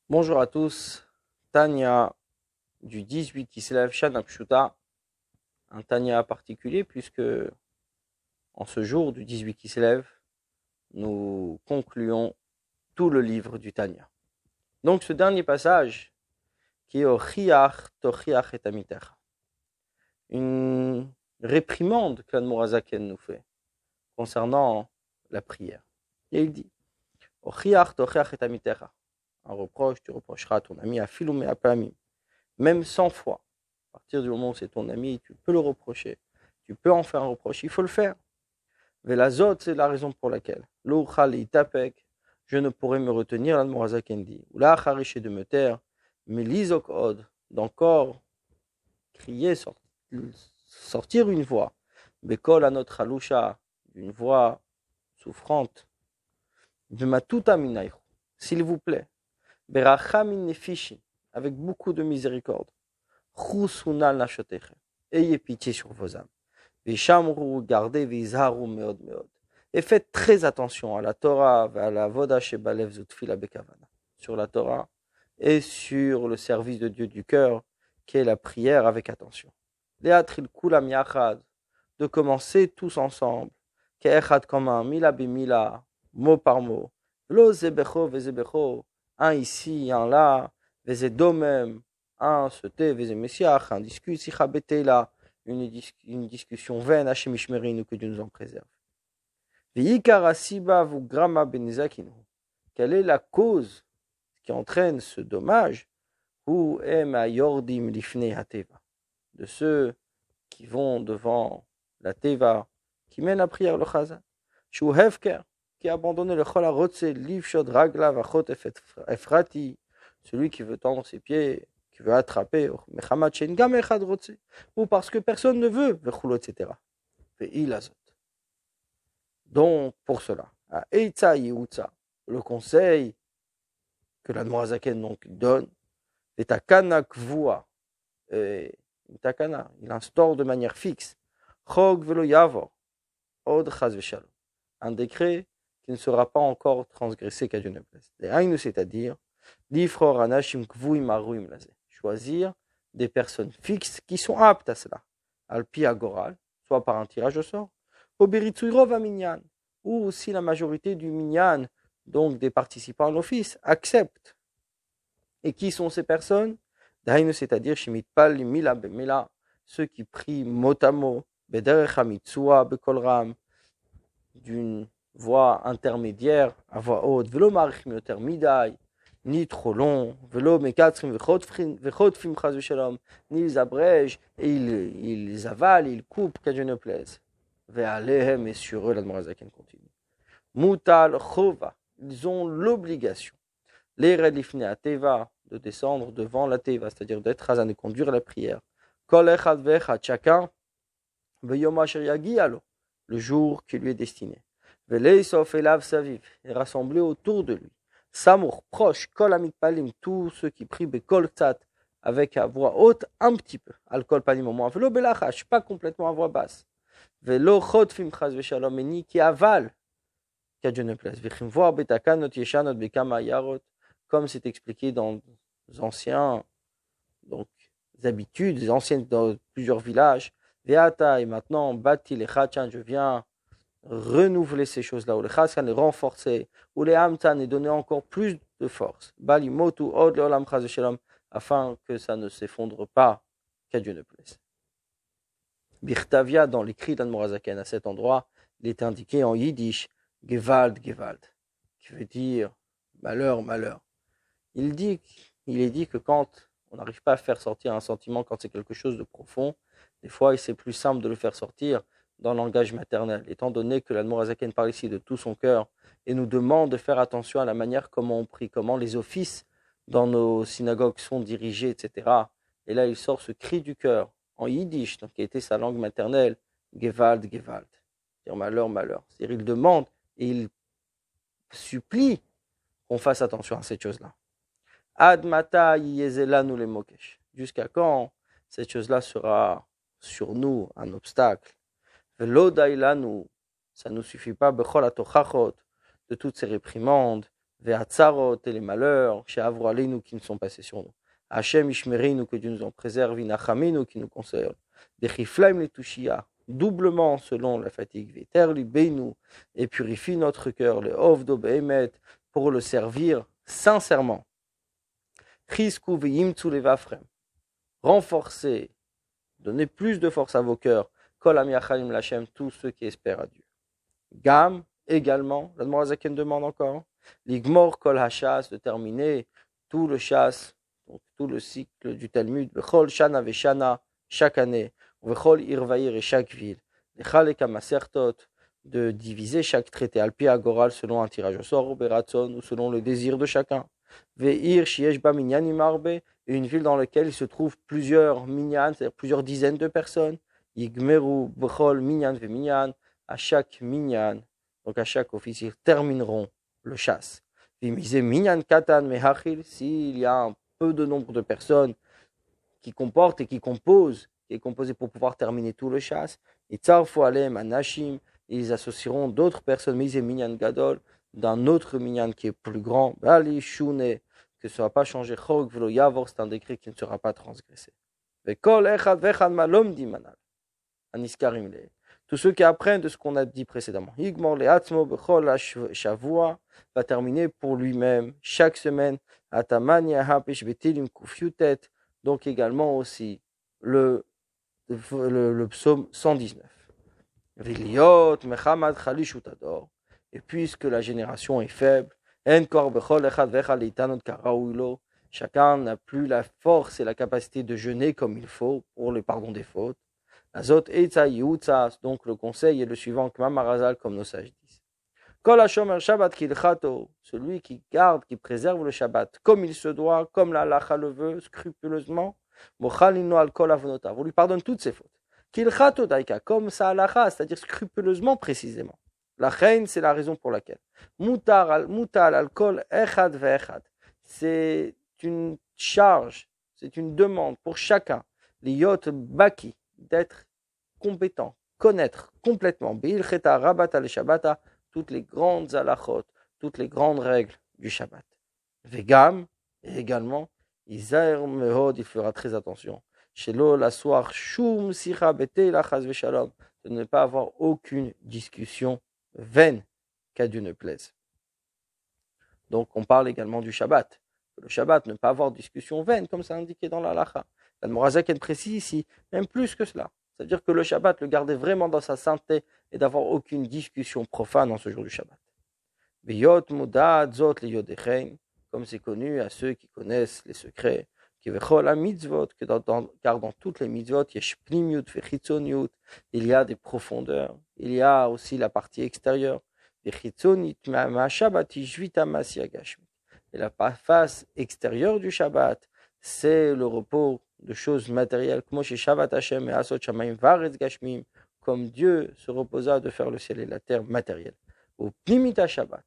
Bonjour à tous, Tanya du 18 qui s'élève Shana Pshuta, un Tanya particulier puisque en ce jour du 18 qui s'élève, nous concluons tout le livre du Tanya. Donc ce dernier passage qui est au Chiach Tochiach et Amitecha, une réprimande que l'Admorazaken nous fait concernant la prière. Et il dit au Chiach Tochiach et Amitecha, un reproche, tu reprocheras à ton ami à Filoumé à Pamim, même 100 fois. À partir du moment où c'est ton ami, tu peux le reprocher. Tu peux en faire un reproche, il faut le faire. Velazot, c'est la raison pour laquelle. L'ouchal itapek, je ne pourrais me retenir, l'Admorazaken dit. Ou là, chariché de me taire, mais l'isok od, d'encore crier, sortir une voix. Bekol anot chalusha, d'une voix souffrante. Vematuta minaychu, s'il vous plaît. Berachamin nefishi, avec beaucoup de miséricorde. Chusunal nachotechem, ayez pitié sur vos âmes. Vishamru, gardez, vizharu meod meod. Et faites très attention à la Torah, à la voda shebalev zutfila bekavana, sur la Torah et sur le service de Dieu du cœur, qui est la prière avec attention. Leatril kulam yachad, de commencer tous ensemble, ke'echad comme un, mila bimila, mot par mot, lo zebecho vezebecho, un ici, un là, vezedomem, un se tait, vezemessiach, un discute, sicha betela, une discussion vaine, Hachem Ishmerinu, que Dieu nous en préserve. Ve'ikar asiba vu grama benezakinu. Quelle est la cause qui entraîne ce dommage? Hu em ayordim lifnei hateva, de ceux qui vont devant la teva, qui mène la prière le chazan. Shu hefker, qui a abandonné le chol harotze livshod ragla vachot efrati, celui qui veut tendre ses pieds, qui veut attraper, ou parce que personne ne veut, etc. Donc, pour cela, à Eitza Yehoutza, le conseil que la Noazaken donc donne, est à Takana Kvua, Takana, il instaure de manière fixe, Chog Velo Yavor, Od Chaz Veshalom, un décret qui ne sera pas encore transgressé qu'à Dieu ne plaise. C'est-à-dire, Lifror Anashim Kvuim Aruim Lazé, choisir des personnes fixes qui sont aptes à cela, Alpi Agoral, soit par un tirage au sort, Oberitsuirov Aminyan, ou si la majorité du Minyan, donc des participants à l'office, acceptent. Et qui sont ces personnes? Dainu, c'est-à-dire Shimitpal Mila Bemila, ceux qui prient mot à mot, Bederech Hamitsua Bekolram, d'une voix intermédiaire à voix haute, Velo Marichim Yoter Midai, ni trop long, Velo Mekatzrim Vechotfim Chaz Veshalom, ni ils abrègent et ils avalent, ils coupent, qu'à Dieu ne plaise. Ve'alehem, et sur eux, l'Admorazaken continue. Mutal Chova, ils ont l'obligation. Les Redifne à Teva, de descendre devant la Teva, c'est-à-dire d'être Hazan, de conduire la prière. Kol Echad Ve'echad, chacun, Ve'yom Asher Yagi alo, le jour qui lui est destiné. Ve'leisof Elav Saviv, et rassembler autour de lui. Samour, proche, Kol Amikpalim, tous ceux qui prient Bekol Tzat, avec à voix haute, un petit peu. Al-Kol Palim au moins. Velo Belachash, pas complètement à voix basse. Velo Chodfim Chaz Veshalom, et ni qui avale, qu'à Dieu ne plaise. Vechimvoar Betakanot Yeshanot Bekama Yarot, comme c'est expliqué dans les anciens donc, habitudes, les anciennes dans plusieurs villages. Veata, et maintenant, Bati le Chachan, je viens renouveler ces choses-là, ou le Chachan, les renforcer, ou les Hamtan, et donner encore plus de force. Bali Motu, Od Leolam Chaz Shalom, afin que ça ne s'effondre pas, qu'à Dieu ne plaise. Birtavia, dans l'écrit d'Admorazaken, à cet endroit, il est indiqué en yiddish, Gewalt, Gewalt, qui veut dire malheur, malheur. Il est dit que quand on n'arrive pas à faire sortir un sentiment, quand c'est quelque chose de profond, des fois, c'est plus simple de le faire sortir dans le langage maternel. Étant donné que l'Admorazaken parle ici de tout son cœur et nous demande de faire attention à la manière comment on prie, comment les offices dans nos synagogues sont dirigés, etc. Et là, il sort ce cri du cœur en yiddish, donc qui était sa langue maternelle, Gewalt, Gewalt, c'est-à-dire malheur, malheur. C'est-à-dire il demande et il supplie qu'on fasse attention à cette chose-là. Ad mata yezelanu le mokesh. Jusqu'à quand cette chose-là sera sur nous un obstacle? Velo dailanu, ça ne nous suffit pas, bechol atochachot, de toutes ces réprimandes, Ve'atzarot et les malheurs, chez Avralinu qui nous sont passés sur nous. Hachem Ishmerinu, que Dieu nous en préserve, Inachaminu, qui nous conserve. Des Chiflaim les Tushia, doublement selon la fatigue. Veter Libeinu, et purifie notre cœur. Le Ovdo Behemet, pour le servir sincèrement. Chisku Ve'yimtsu Levafrem, renforcez, donnez plus de force à vos cœurs. Kol Amiachalim Lachem, tous ceux qui espèrent à Dieu. Gam, également, l'Admorazaken demande encore. L'Igmor Kol Hashas, de terminer tout le chasse, donc tout le cycle du Talmud, Bechol Shana Veshana, chaque année, Bechol Irvaïr et chaque ville, Lechalek Masertot, de diviser chaque traité, Alpi Agoral, selon un tirage au sort, Beratson, ou selon le désir de chacun, Ve'ir Shiesh Ba Minyanim Arbe, et une ville dans laquelle il se trouve plusieurs minyan, c'est-à-dire plusieurs dizaines de personnes, Yigmeru Bechol Minyan Ve Minyan, à chaque minyan, donc à chaque officier, termineront le chasse. Minyan Katan Mehachil, s'il y a un peu de nombre de personnes qui comportent et qui composent, qui est composé pour pouvoir terminer tout le chasse, et Tzarfu Alem Anashim, ils associeront d'autres personnes, Mise Minyan Gadol, d'un autre minyan qui est plus grand, Bali Shune, que ce ne sera pas changé, Chog Velo Yavor, c'est un décret qui ne sera pas transgressé. Vekol Echad Vechan Malom Dimanal, Aniskarim Le. Tous ceux qui apprennent de ce qu'on a dit précédemment. Yigmor le'atzmo bechol shavua, va terminer pour lui-même chaque semaine. Ataman yahapesh betilim kufyutet, donc également aussi le psaume 119. Viliot mechamad chalishutador, et puisque la génération est faible, en kor bechol echad vechal itanot karaouilo, chacun n'a plus la force et la capacité de jeûner comme il faut pour le pardon des fautes. Azot Eitza Yutza, donc le conseil est le suivant, Kmamarazal, comme nos sages disent. Kol HaShomer Shabbat Kilchato, celui qui garde, qui préserve le Shabbat comme il se doit, comme la halacha le veut, scrupuleusement, Mochalino al Kol Avonotav, on lui pardonne toutes ses fautes. Kilchato Daika, comme sa halacha, c'est-à-dire scrupuleusement, précisément. La reine, c'est la raison pour laquelle. Mutar al Kol Echad Ve'echad, c'est une charge, c'est une demande pour chacun. Liyot Baki, d'être compétent, connaître complètement, Be'ilcheta Rabata le Shabbata, toutes les grandes halachot, toutes les grandes règles du Shabbat. Vegam, et également, Isaer Mehod, il fera très attention. Shelo la soir Shum Sicha Bete Lachaz Veshalom, de ne pas avoir aucune discussion vaine, qu'à Dieu ne plaise. Donc, on parle également du Shabbat. Le Shabbat, ne pas avoir discussion vaine, comme c'est indiqué dans la halacha. L'Admorazaken précise ici, même plus que cela. C'est-à-dire que le Shabbat, le garder vraiment dans sa sainteté et d'avoir aucune discussion profane en ce jour du Shabbat. Beyot mudad zot le yodechen, comme c'est connu à ceux qui connaissent les secrets, qui vechol a mitzvot, car dans toutes les mitzvot, yesh pnimiut vechitzoniut, il y a des profondeurs, il y a aussi la partie extérieure, vechitzonit ma Shabbat ishvita masya gashmit. Et la face extérieure du Shabbat, c'est le repos de choses matérielles, comme Dieu se reposa de faire le ciel et la terre matérielle. Au Pnimita Shabbat.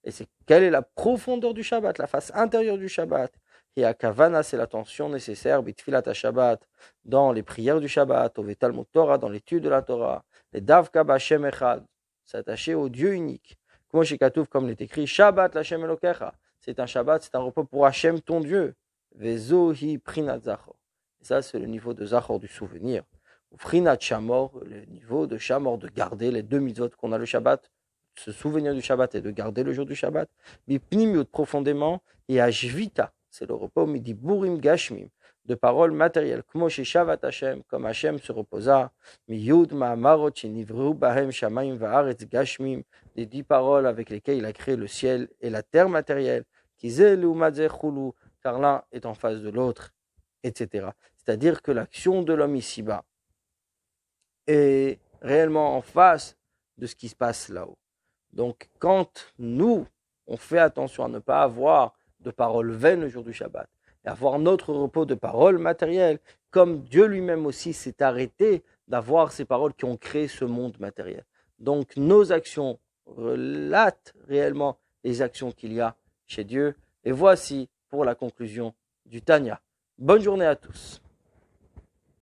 Et c'est quelle est la profondeur du Shabbat, la face intérieure du Shabbat. Et à Kavana, c'est l'attention nécessaire, Bitfilat Shabbat, dans les prières du Shabbat, au Talmud Torah, dans l'étude de la Torah, les Davka B'Hashem Echad, s'attacher au Dieu unique. Comme il est écrit, Shabbat l'Hashem Elokecha. C'est un Shabbat, c'est un repos pour Hachem, ton Dieu. Vezohi Prinat Zachor. Et ça, c'est le niveau de Zachor du souvenir. Ou Prinat Shamor, le niveau de Shamor, de garder les deux mitzvot qu'on a le Shabbat, se souvenir du Shabbat et de garder le jour du Shabbat. Bipnimiut profondément, et Ashvita, c'est le repos, Midiburim Gashmim, de paroles matérielles, Kmo Shavat Hashem, comme Hashem se reposa, Miyud Ma'amarot Shenivru Bahem Shamayim Va'aretz Gashmim, les 10 paroles avec lesquelles il a créé le ciel et la terre matérielle, Kizel Umadze Chulu, car l'un est en face de l'autre, etc. C'est-à-dire que l'action de l'homme ici-bas est réellement en face de ce qui se passe là-haut. Donc, quand nous, on fait attention à ne pas avoir de paroles vaines le jour du Shabbat, et avoir notre repos de paroles matérielles, comme Dieu lui-même aussi s'est arrêté d'avoir ces paroles qui ont créé ce monde matériel. Donc, nos actions relatent réellement les actions qu'il y a chez Dieu. Et voici pour la conclusion du Tanya. Bonne journée à tous.